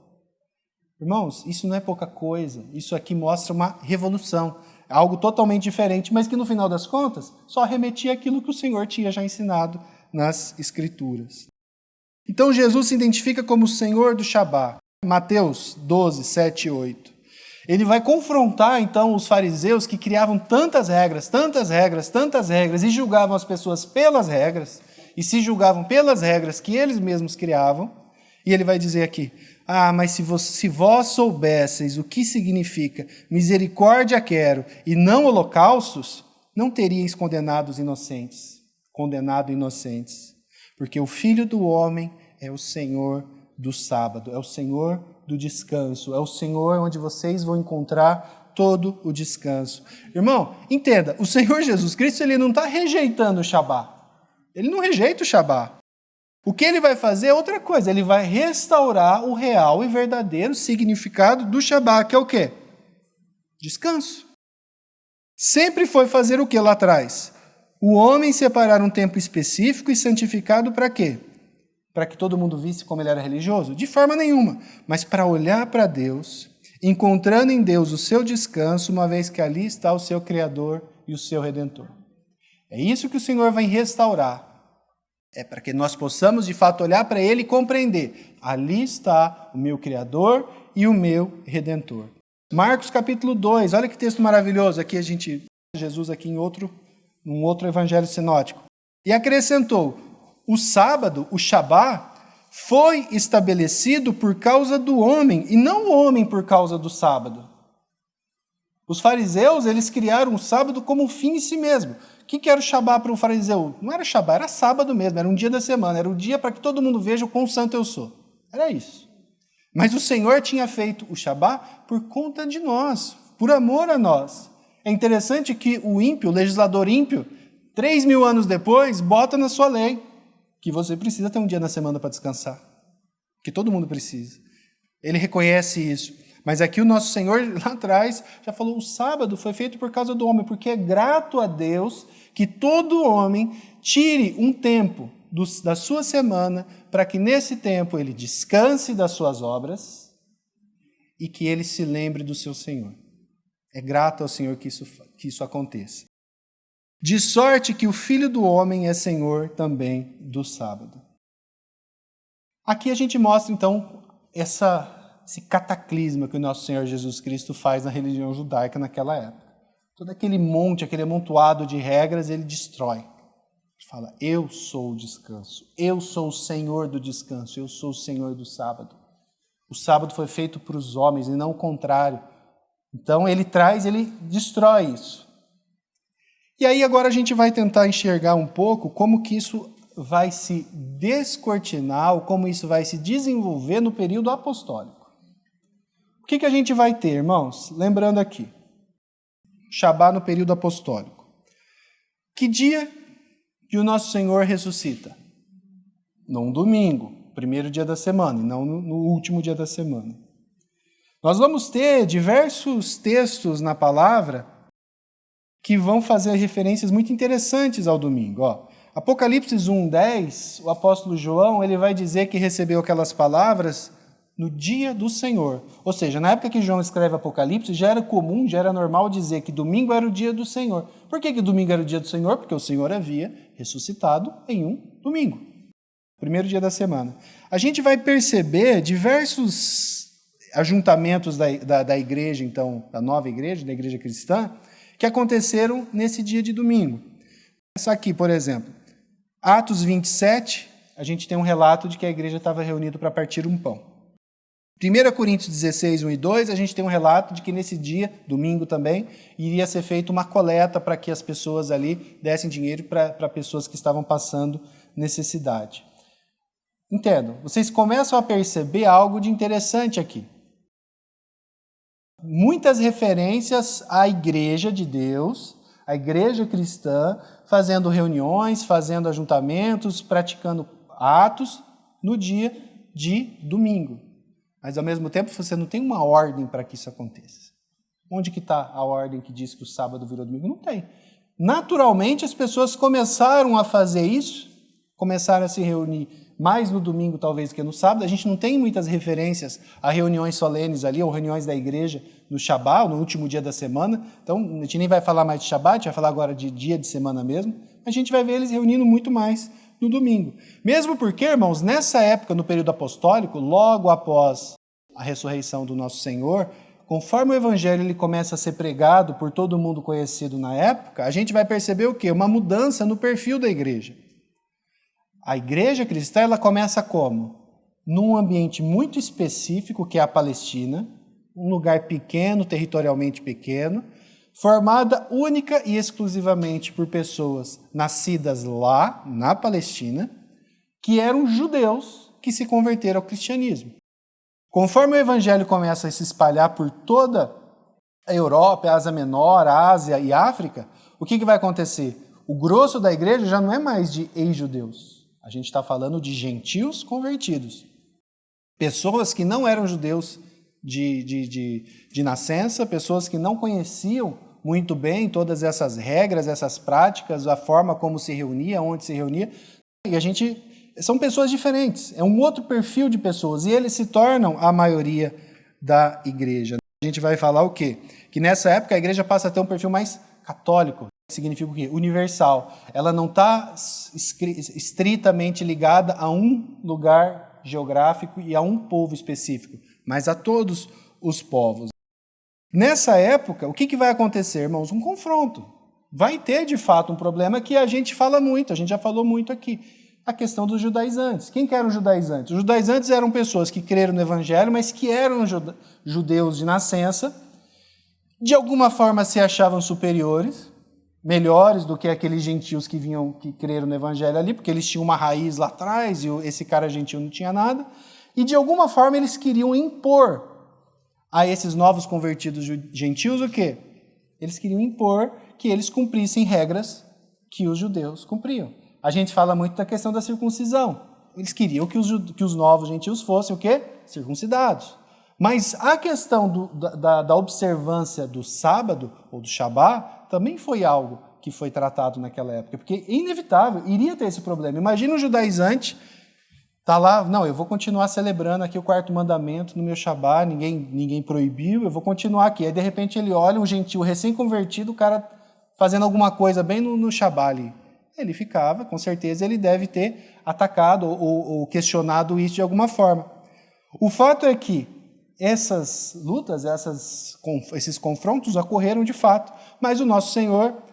Irmãos, isso não é pouca coisa, isso aqui mostra uma revolução, algo totalmente diferente, mas que no final das contas só remetia àquilo que o Senhor tinha já ensinado nas Escrituras. Então Jesus se identifica como o Senhor do Shabá. Mateus 12, 7 e 8. Ele vai confrontar então os fariseus que criavam tantas regras e julgavam as pessoas pelas regras e se julgavam pelas regras que eles mesmos criavam. E ele vai dizer aqui: mas se vós soubesseis o que significa misericórdia quero e não holocaustos, não teríeis condenado inocentes, porque o Filho do Homem é o Senhor do sábado, é o Senhor do descanso, é o Senhor onde vocês vão encontrar todo o descanso. Irmão, entenda, o Senhor Jesus Cristo, Ele não está rejeitando o Shabá. Ele não rejeita o Shabá. O que Ele vai fazer é outra coisa, Ele vai restaurar o real e verdadeiro significado do Shabá, que é o quê? Descanso. Sempre foi fazer o que lá atrás? O homem separar um tempo específico e santificado para quê? Para que todo mundo visse como ele era religioso? De forma nenhuma, mas para olhar para Deus, encontrando em Deus o seu descanso, uma vez que ali está o seu Criador e o seu Redentor. É isso que o Senhor vai restaurar. É para que nós possamos, de fato, olhar para Ele e compreender. Ali está o meu Criador e o meu Redentor. Marcos capítulo 2, olha que texto maravilhoso. Aqui Jesus aqui em num outro evangelho sinótico. E acrescentou: o sábado, o Shabá, foi estabelecido por causa do homem, e não o homem por causa do sábado. Os fariseus, eles criaram o sábado como um fim em si mesmo. O que era o Shabá para um fariseu? Não era Shabá, era sábado mesmo, era um dia da semana, era o dia para que todo mundo veja o quão santo eu sou. Era isso. Mas o Senhor tinha feito o Shabá por conta de nós, por amor a nós. É interessante que o ímpio, o legislador ímpio, 3.000 anos depois, bota na sua lei que você precisa ter um dia na semana para descansar. Que todo mundo precisa. Ele reconhece isso. Mas aqui o nosso Senhor, lá atrás, já falou: o sábado foi feito por causa do homem, porque é grato a Deus que todo homem tire um tempo da sua semana para que nesse tempo ele descanse das suas obras e que ele se lembre do seu Senhor. É grato ao Senhor que isso aconteça. De sorte que o Filho do Homem é Senhor também do sábado. Aqui a gente mostra, então, esse cataclisma que o nosso Senhor Jesus Cristo faz na religião judaica naquela época. Todo aquele monte, aquele amontoado de regras, ele destrói. Ele fala: eu sou o descanso, eu sou o Senhor do descanso, eu sou o Senhor do sábado. O sábado foi feito para os homens e não o contrário. Então ele destrói isso. E aí agora a gente vai tentar enxergar um pouco como que isso vai se descortinar, ou como isso vai se desenvolver no período apostólico. O que a gente vai ter, irmãos? Lembrando aqui, Shabá no período apostólico. Que dia que o nosso Senhor ressuscita? Não domingo, primeiro dia da semana, e não no último dia da semana. Nós vamos ter diversos textos na palavra que vão fazer referências muito interessantes ao domingo. Apocalipse 1:10, o apóstolo João, ele vai dizer que recebeu aquelas palavras no dia do Senhor. Ou seja, na época que João escreve Apocalipse, já era comum, já era normal dizer que domingo era o dia do Senhor. Por que domingo era o dia do Senhor? Porque o Senhor havia ressuscitado em um domingo, primeiro dia da semana. A gente vai perceber diversos ajuntamentos da igreja, então, da nova igreja, da igreja cristã, que aconteceram nesse dia de domingo. Essa aqui, por exemplo, Atos 27, a gente tem um relato de que a igreja estava reunida para partir um pão. 1 Coríntios 16, 1 e 2, a gente tem um relato de que nesse dia, domingo também, iria ser feita uma coleta para que as pessoas ali dessem dinheiro para pessoas que estavam passando necessidade. Entendam, vocês começam a perceber algo de interessante aqui. Muitas referências à igreja de Deus, à igreja cristã, fazendo reuniões, fazendo ajuntamentos, praticando atos no dia de domingo. Mas, ao mesmo tempo, você não tem uma ordem para que isso aconteça. Onde que está a ordem que diz que o sábado virou domingo? Não tem. Naturalmente, as pessoas começaram a fazer isso, começaram a se reunir mais no domingo, talvez, que no sábado. A gente não tem muitas referências a reuniões solenes ali, ou reuniões da igreja no Shabat, no último dia da semana. Então, a gente nem vai falar mais de Shabat, a gente vai falar agora de dia de semana mesmo. A gente vai ver eles reunindo muito mais no domingo. Mesmo porque, irmãos, nessa época, no período apostólico, logo após a ressurreição do nosso Senhor, conforme o evangelho ele começa a ser pregado por todo mundo conhecido na época, a gente vai perceber o quê? Uma mudança no perfil da igreja. A igreja cristã, ela começa como? Num ambiente muito específico, que é a Palestina, um lugar pequeno, territorialmente pequeno, formada única e exclusivamente por pessoas nascidas lá, na Palestina, que eram judeus que se converteram ao cristianismo. Conforme o evangelho começa a se espalhar por toda a Europa, a Ásia Menor, a Ásia e a África, o que vai acontecer? O grosso da igreja já não é mais de ex-judeus. A gente está falando de gentios convertidos. Pessoas que não eram judeus de nascença, pessoas que não conheciam muito bem todas essas regras, essas práticas, a forma como se reunia, onde se reunia. E são pessoas diferentes, é um outro perfil de pessoas, e eles se tornam a maioria da igreja. A gente vai falar o quê? Que nessa época a igreja passa a ter um perfil mais católico, significa o quê? Universal. Ela não está estritamente ligada a um lugar geográfico e a um povo específico, mas a todos os povos. Nessa época, o que vai acontecer, irmãos? Um confronto. Vai ter, de fato, um problema que a gente fala muito, a gente já falou muito aqui. A questão dos judaizantes. Quem que eram os judaizantes? Os judaizantes eram pessoas que creram no evangelho, mas que eram judeus de nascença, de alguma forma se achavam superiores, melhores do que aqueles gentios que creram no evangelho ali, porque eles tinham uma raiz lá atrás e esse cara gentio não tinha nada, e de alguma forma eles queriam impor a esses novos convertidos gentios o quê? Eles queriam impor que eles cumprissem regras que os judeus cumpriam. A gente fala muito da questão da circuncisão. Eles queriam que os novos gentios fossem o quê? Circuncidados. Mas a questão da observância do sábado, ou do Shabat, também foi algo que foi tratado naquela época, porque é inevitável, iria ter esse problema. Imagina um judaizante, está lá, não, eu vou continuar celebrando aqui o quarto mandamento no meu Shabat, ninguém proibiu, eu vou continuar aqui. Aí, de repente, ele olha um gentio recém-convertido, o cara fazendo alguma coisa bem no Shabat ali. Ele ficava, com certeza, ele deve ter atacado ou questionado isso de alguma forma. O fato é que essas lutas, esses confrontos ocorreram de fato, mas o nosso Senhor,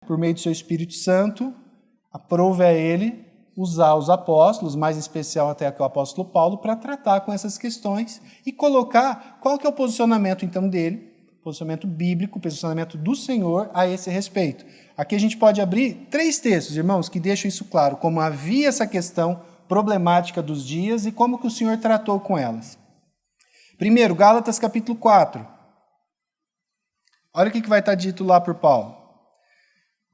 por meio do seu Espírito Santo, aprove a ele usar os apóstolos, mais em especial até o apóstolo Paulo, para tratar com essas questões e colocar qual que é o posicionamento então dele, posicionamento bíblico, posicionamento do Senhor a esse respeito. Aqui a gente pode abrir 3 textos, irmãos, que deixam isso claro, como havia essa questão problemática dos dias e como que o Senhor tratou com elas. Primeiro, Gálatas capítulo 4. Olha o que vai estar dito lá por Paulo.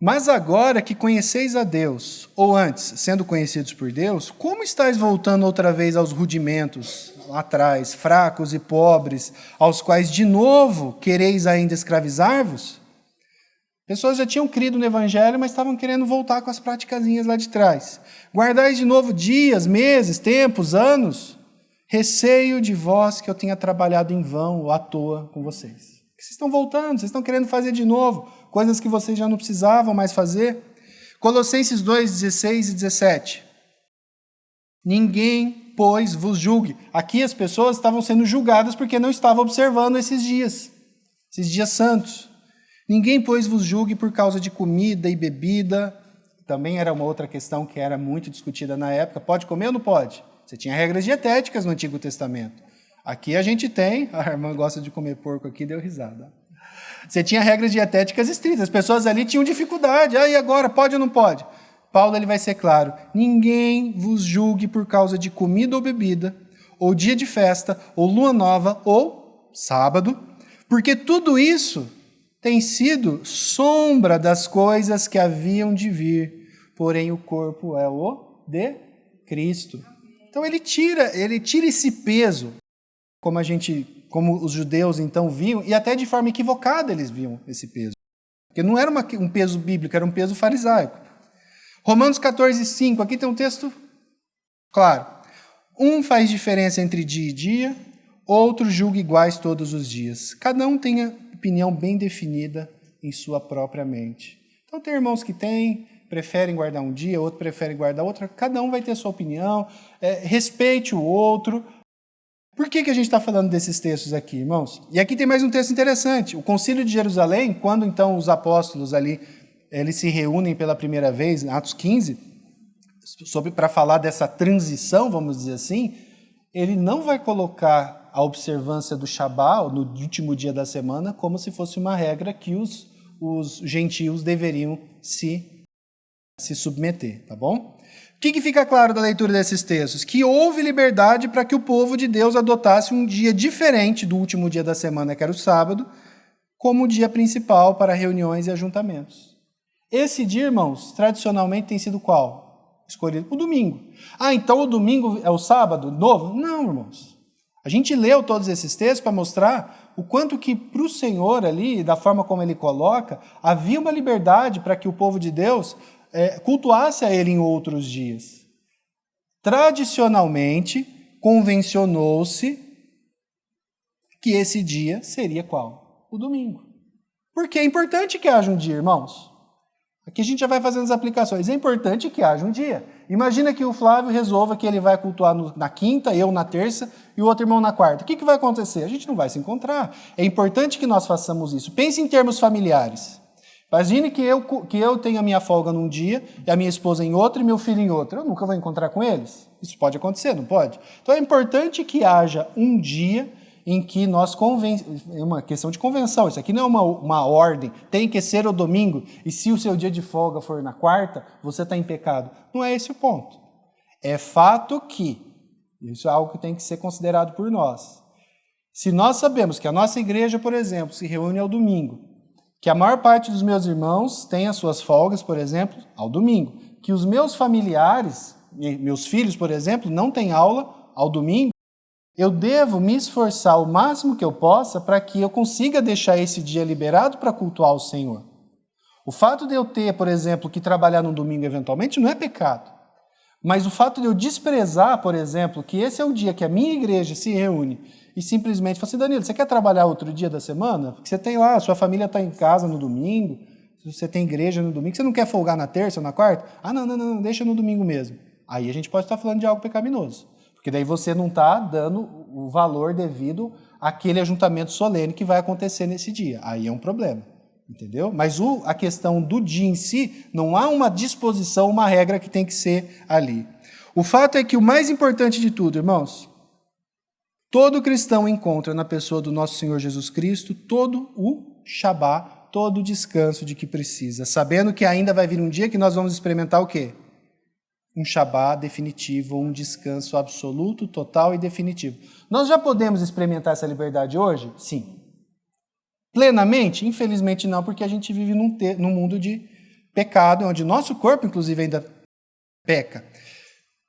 Mas agora que conheceis a Deus, ou antes, sendo conhecidos por Deus, como estáis voltando outra vez aos rudimentos, lá atrás, fracos e pobres, aos quais de novo quereis ainda escravizar-vos? Pessoas já tinham crido no Evangelho, mas estavam querendo voltar com as praticazinhas lá de trás. Guardais de novo dias, meses, tempos, anos? Receio de vós que eu tenha trabalhado em vão ou à toa com vocês. Vocês estão voltando, vocês estão querendo fazer de novo coisas que vocês já não precisavam mais fazer. Colossenses 2, 16 e 17. Ninguém, pois, vos julgue. Aqui as pessoas estavam sendo julgadas porque não estavam observando esses dias santos. Ninguém, pois, vos julgue por causa de comida e bebida, também era uma outra questão que era muito discutida na época. Pode comer ou não pode? Você tinha regras dietéticas no Antigo Testamento. Aqui a gente tem, a irmã gosta de comer porco aqui, deu risada. Você tinha regras dietéticas estritas, as pessoas ali tinham dificuldade. E agora, pode ou não pode? Paulo ele vai ser claro, ninguém vos julgue por causa de comida ou bebida, ou dia de festa, ou lua nova, ou sábado, porque tudo isso tem sido sombra das coisas que haviam de vir, porém o corpo é o de Cristo. Então ele tira esse peso, como os judeus então viam, e até de forma equivocada eles viam esse peso. Porque não era um peso bíblico, era um peso farisaico. Romanos 14:5, aqui tem um texto claro. Um faz diferença entre dia e dia, outro julga iguais todos os dias. Cada um tem a opinião bem definida em sua própria mente. Então tem irmãos que preferem guardar um dia, outro prefere guardar outro. Cada um vai ter a sua opinião, respeite o outro. Por que a gente está falando desses textos aqui, irmãos? E aqui tem mais um texto interessante. O Concílio de Jerusalém, quando então os apóstolos ali eles se reúnem pela primeira vez, em Atos 15, para falar dessa transição, vamos dizer assim, ele não vai colocar a observância do Shabá, no último dia da semana, como se fosse uma regra que os gentios deveriam se submeter, tá bom? O que fica claro da leitura desses textos? Que houve liberdade para que o povo de Deus adotasse um dia diferente do último dia da semana, que era o sábado, como o dia principal para reuniões e ajuntamentos. Esse dia, irmãos, tradicionalmente tem sido qual? Escolhido o domingo. Então o domingo é o sábado novo? Não, irmãos. A gente leu todos esses textos para mostrar o quanto que para o Senhor ali, da forma como ele coloca, havia uma liberdade para que o povo de Deus cultuasse a ele em outros dias. Tradicionalmente, convencionou-se que esse dia seria qual? O domingo. Porque é importante que haja um dia, irmãos. Aqui a gente já vai fazendo as aplicações. É importante que haja um dia. Imagina que o Flávio resolva que ele vai cultuar na quinta, eu na terça e o outro irmão na quarta. O que vai acontecer? A gente não vai se encontrar. É importante que nós façamos isso. Pense em termos familiares. Imagine que eu tenha a minha folga num dia, e a minha esposa em outro e meu filho em outro. Eu nunca vou encontrar com eles. Isso pode acontecer, não pode? Então é importante que haja um dia em que nós é uma questão de convenção, isso aqui não é uma ordem, tem que ser o domingo, e se o seu dia de folga for na quarta, você está em pecado. Não é esse o ponto. É fato que, isso é algo que tem que ser considerado por nós. Se nós sabemos que a nossa igreja, por exemplo, se reúne ao domingo, que a maior parte dos meus irmãos tem as suas folgas, por exemplo, ao domingo, que os meus familiares, meus filhos, por exemplo, não têm aula ao domingo, eu devo me esforçar o máximo que eu possa para que eu consiga deixar esse dia liberado para cultuar o Senhor. O fato de eu ter, por exemplo, que trabalhar no domingo eventualmente não é pecado. Mas o fato de eu desprezar, por exemplo, que esse é o dia que a minha igreja se reúne e simplesmente fala assim, Danilo, você quer trabalhar outro dia da semana? Porque você tem lá, a sua família está em casa no domingo, você tem igreja no domingo, você não quer folgar na terça ou na quarta? Não, deixa no domingo mesmo. Aí a gente pode estar falando de algo pecaminoso. Porque daí você não está dando o valor devido àquele ajuntamento solene que vai acontecer nesse dia. Aí é um problema, entendeu? Mas a questão do dia em si, não há uma disposição, uma regra que tem que ser ali. O fato é que o mais importante de tudo, irmãos, todo cristão encontra na pessoa do nosso Senhor Jesus Cristo todo o Shabá, todo o descanso de que precisa, sabendo que ainda vai vir um dia que nós vamos experimentar o quê? Um Shabá definitivo, um descanso absoluto, total e definitivo. Nós já podemos experimentar essa liberdade hoje? Sim. Plenamente? Infelizmente não, porque a gente vive num mundo de pecado, onde nosso corpo, inclusive, ainda peca.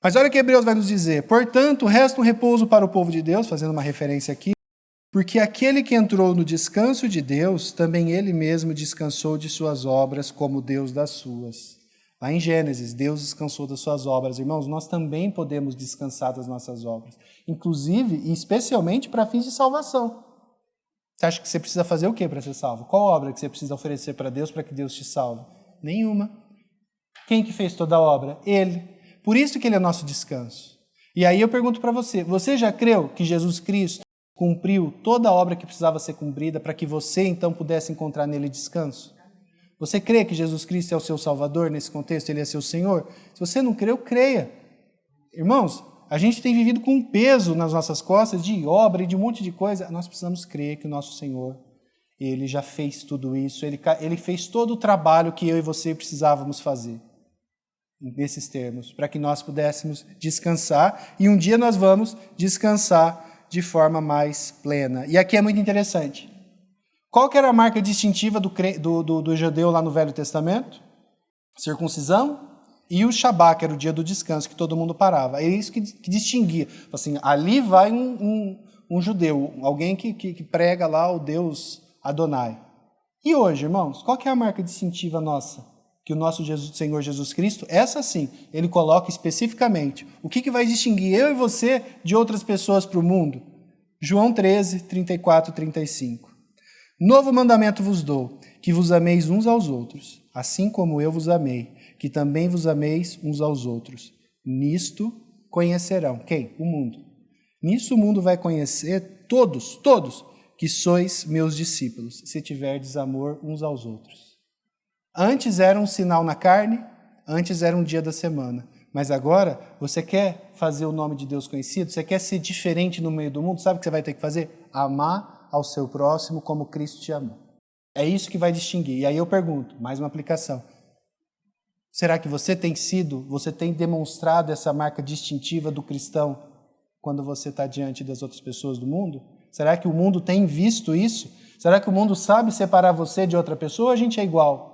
Mas olha o que Hebreus vai nos dizer. Portanto, resta um repouso para o povo de Deus, fazendo uma referência aqui, porque aquele que entrou no descanso de Deus, também ele mesmo descansou de suas obras como Deus das suas. Lá em Gênesis, Deus descansou das suas obras. Irmãos, nós também podemos descansar das nossas obras, inclusive e especialmente para fins de salvação. Você acha que você precisa fazer o quê para ser salvo? Qual obra que você precisa oferecer para Deus para que Deus te salve? Nenhuma. Quem que fez toda a obra? Ele. Por isso que ele é nosso descanso. E aí eu pergunto para você, você já creu que Jesus Cristo cumpriu toda a obra que precisava ser cumprida para que você então pudesse encontrar nele descanso? Você crê que Jesus Cristo é o seu Salvador nesse contexto? Ele é seu Senhor? Se você não crê, creia. Irmãos, a gente tem vivido com um peso nas nossas costas de obra e de um monte de coisa. Nós precisamos crer que o nosso Senhor, Ele já fez tudo isso. Ele fez todo o trabalho que eu e você precisávamos fazer. Nesses termos, para que nós pudéssemos descansar. E um dia nós vamos descansar de forma mais plena. E aqui é muito interessante. Qual que era a marca distintiva do judeu lá no Velho Testamento? Circuncisão e o Shabá, que era o dia do descanso, que todo mundo parava. É isso que distinguia. Assim, ali vai um judeu, alguém que prega lá o Deus Adonai. E hoje, irmãos, qual que é a marca distintiva nossa? Que o nosso Senhor Jesus Cristo, essa sim, ele coloca especificamente. O que vai distinguir eu e você de outras pessoas para o mundo? João 13, 34, 35. Novo mandamento vos dou, que vos ameis uns aos outros, assim como eu vos amei, que também vos ameis uns aos outros. Nisto conhecerão. Quem? O mundo. Nisso o mundo vai conhecer todos, que sois meus discípulos, se tiverdes amor uns aos outros. Antes era um sinal na carne, antes era um dia da semana. Mas agora, você quer fazer o nome de Deus conhecido? Você quer ser diferente no meio do mundo? Sabe o que você vai ter que fazer? Amar ao seu próximo como Cristo te amou. É isso que vai distinguir. E aí eu pergunto, mais uma aplicação. Será que você tem demonstrado essa marca distintiva do cristão quando você está diante das outras pessoas do mundo? Será que o mundo tem visto isso? Será que o mundo sabe separar você de outra pessoa ou a gente é igual?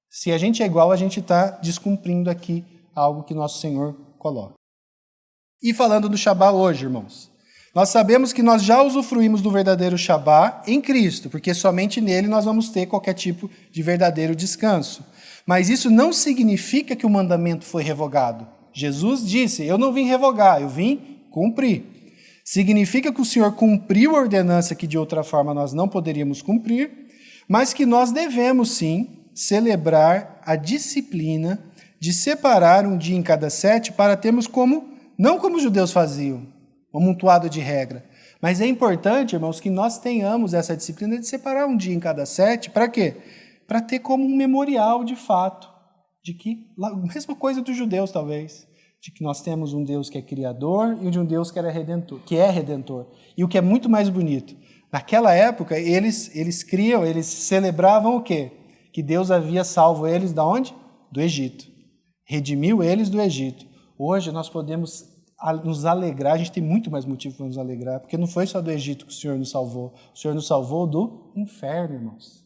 Se a gente é igual, a gente está descumprindo aqui algo que nosso Senhor coloca. E falando do Shabá hoje, irmãos, nós sabemos que nós já usufruímos do verdadeiro Shabá em Cristo, porque somente nele nós vamos ter qualquer tipo de verdadeiro descanso. Mas isso não significa que o mandamento foi revogado. Jesus disse, eu não vim revogar, eu vim cumprir. Significa que o Senhor cumpriu a ordenança que de outra forma nós não poderíamos cumprir, mas que nós devemos sim celebrar a disciplina de separar um dia em cada 7 para termos não como os judeus faziam, um amontoado de regra. Mas é importante, irmãos, que nós tenhamos essa disciplina de separar um dia em cada 7, para quê? Para ter como um memorial de fato, de que, a mesma coisa dos judeus talvez, de que nós temos um Deus que é criador e de um Deus que é redentor. E o que é muito mais bonito, naquela época eles celebravam o quê? Que Deus havia salvo eles da onde? Do Egito. Redimiu eles do Egito. Hoje nós podemos nos alegrar, a gente tem muito mais motivo para nos alegrar, porque não foi só do Egito que o Senhor nos salvou do inferno, irmãos.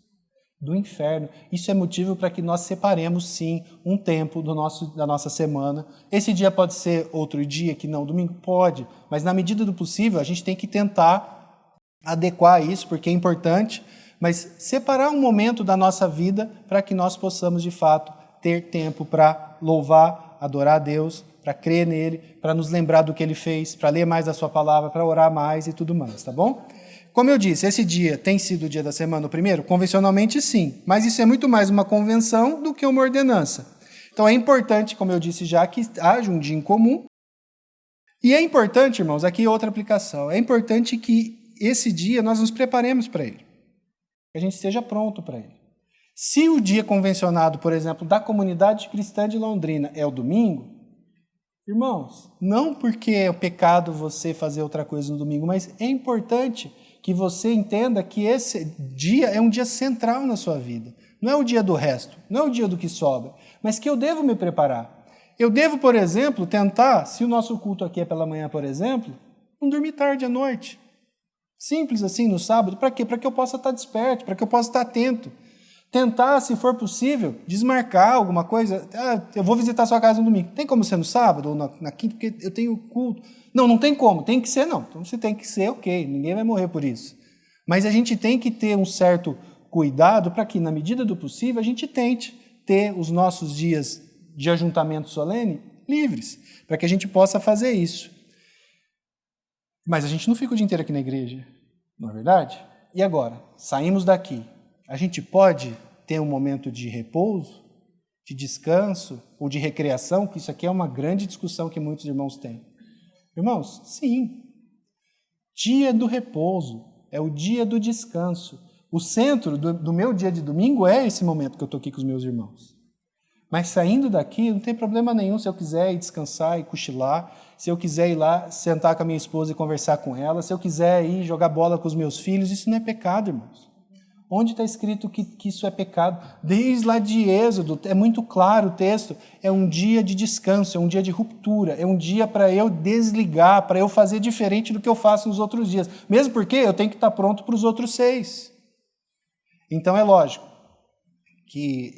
Do inferno. Isso é motivo para que nós separemos, sim, um tempo da nossa semana. Esse dia pode ser outro dia, que não, domingo pode, mas na medida do possível a gente tem que tentar adequar isso, porque é importante, mas separar um momento da nossa vida para que nós possamos, de fato, ter tempo para louvar, adorar a Deus, para crer nele, para nos lembrar do que ele fez, para ler mais a sua palavra, para orar mais e tudo mais, tá bom? Como eu disse, esse dia tem sido o dia da semana o primeiro? Convencionalmente sim, mas isso é muito mais uma convenção do que uma ordenança. Então é importante, como eu disse já, que haja um dia em comum. E é importante, irmãos, aqui outra aplicação, é importante que esse dia nós nos preparemos para ele, que a gente esteja pronto para ele. Se o dia convencionado, por exemplo, da comunidade cristã de Londrina é o domingo, irmãos, não porque é pecado você fazer outra coisa no domingo, mas é importante que você entenda que esse dia é um dia central na sua vida. Não é o dia do resto, não é o dia do que sobra, mas que eu devo me preparar. Eu devo, por exemplo, tentar, se o nosso culto aqui é pela manhã, por exemplo, não dormir tarde à noite. Simples assim, no sábado. Para quê? Para que eu possa estar desperto, para que eu possa estar atento. Tentar, se for possível, desmarcar alguma coisa. Eu vou visitar a sua casa no domingo. Tem como ser no sábado ou na quinta? Porque eu tenho culto. Não tem como. Tem que ser, não. Então, se tem que ser, ok. Ninguém vai morrer por isso. Mas a gente tem que ter um certo cuidado para que, na medida do possível, a gente tente ter os nossos dias de ajuntamento solene livres, para que a gente possa fazer isso. Mas a gente não fica o dia inteiro aqui na igreja, não é verdade? E agora? Saímos daqui. A gente pode ter um momento de repouso, de descanso ou de recreação, que isso aqui é uma grande discussão que muitos irmãos têm. Irmãos, sim. Dia do repouso é o dia do descanso. O centro do meu dia de domingo é esse momento que eu estou aqui com os meus irmãos. Mas saindo daqui, não tem problema nenhum se eu quiser ir descansar e cochilar, se eu quiser ir lá sentar com a minha esposa e conversar com ela, se eu quiser ir jogar bola com os meus filhos, isso não é pecado, irmãos. Onde está escrito que isso é pecado? Desde lá de Êxodo, é muito claro o texto, é um dia de descanso, é um dia de ruptura, é um dia para eu desligar, para eu fazer diferente do que eu faço nos outros dias. Mesmo porque eu tenho que estar pronto para os outros 6. Então é lógico que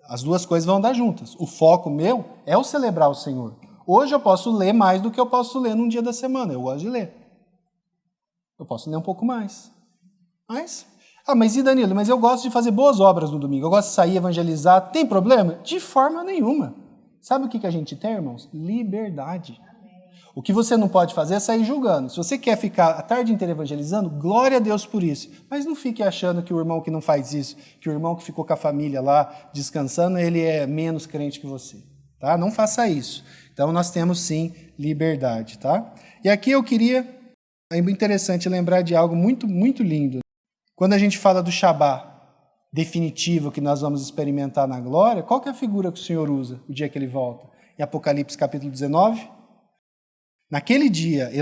as duas coisas vão andar juntas. O foco meu é o celebrar o Senhor. Hoje eu posso ler mais do que eu posso ler num dia da semana. Eu gosto de ler. Eu posso ler um pouco mais. Mas e Danilo? Mas eu gosto de fazer boas obras no domingo. Eu gosto de sair, evangelizar. Tem problema? De forma nenhuma. Sabe o que a gente tem, irmãos? Liberdade. O que você não pode fazer é sair julgando. Se você quer ficar a tarde inteira evangelizando, glória a Deus por isso. Mas não fique achando que o irmão que não faz isso, que o irmão que ficou com a família lá descansando, ele é menos crente que você. Tá? Não faça isso. Então nós temos sim liberdade. Tá? E aqui eu queria, é interessante lembrar de algo muito, muito lindo. Quando a gente fala do Shabá definitivo que nós vamos experimentar na glória, qual que é a figura que o Senhor usa o dia que ele volta? Em Apocalipse capítulo 19... Naquele dia,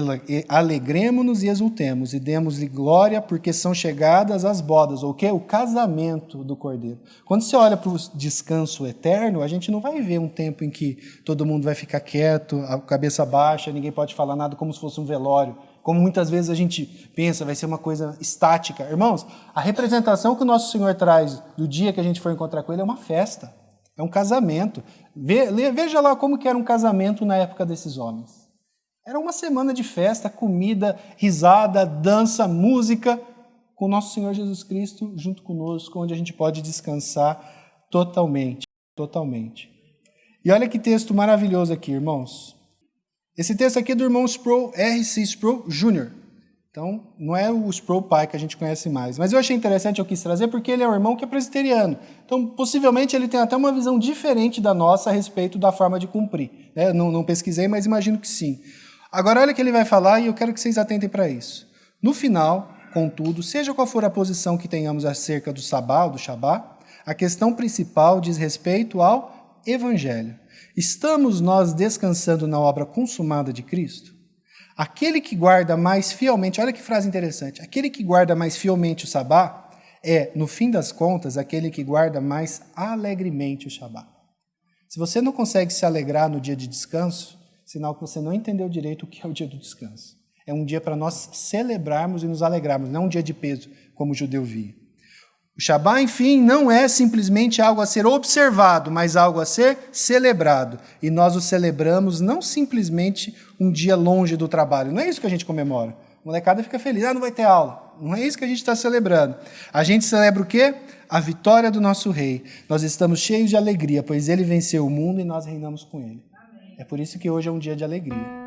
alegremo-nos e exultemos, e demos-lhe glória, porque são chegadas as bodas, ou o quê? O casamento do Cordeiro. Quando você olha para o descanso eterno, a gente não vai ver um tempo em que todo mundo vai ficar quieto, a cabeça baixa, ninguém pode falar nada, como se fosse um velório. Como muitas vezes a gente pensa, vai ser uma coisa estática. Irmãos, a representação que o nosso Senhor traz do dia que a gente for encontrar com Ele é uma festa, é um casamento. Veja lá como que era um casamento na época desses homens. Era uma semana de festa, comida, risada, dança, música, com o nosso Senhor Jesus Cristo junto conosco, onde a gente pode descansar totalmente, totalmente. E olha que texto maravilhoso aqui, irmãos. Esse texto aqui é do irmão Sproul, R.C. Sproul Jr. Então, não é o Sproul pai que a gente conhece mais. Mas eu achei interessante, eu quis trazer, porque ele é um irmão que é presbiteriano. Então, possivelmente, ele tem até uma visão diferente da nossa a respeito da forma de cumprir. Não pesquisei, mas imagino que sim. Agora, olha o que ele vai falar e eu quero que vocês atentem para isso. No final, contudo, seja qual for a posição que tenhamos acerca do Sabá, do Shabá, a questão principal diz respeito ao Evangelho. Estamos nós descansando na obra consumada de Cristo? Aquele que guarda mais fielmente, olha que frase interessante, aquele que guarda mais fielmente o Sabá é, no fim das contas, aquele que guarda mais alegremente o Shabá. Se você não consegue se alegrar no dia de descanso, sinal que você não entendeu direito o que é o dia do descanso. É um dia para nós celebrarmos e nos alegrarmos, não um dia de peso, como o judeu via. O Shabá, enfim, não é simplesmente algo a ser observado, mas algo a ser celebrado. E nós o celebramos não simplesmente um dia longe do trabalho. Não é isso que a gente comemora. A molecada fica feliz, não vai ter aula. Não é isso que a gente está celebrando. A gente celebra o quê? A vitória do nosso rei. Nós estamos cheios de alegria, pois ele venceu o mundo e nós reinamos com ele. É por isso que hoje é um dia de alegria.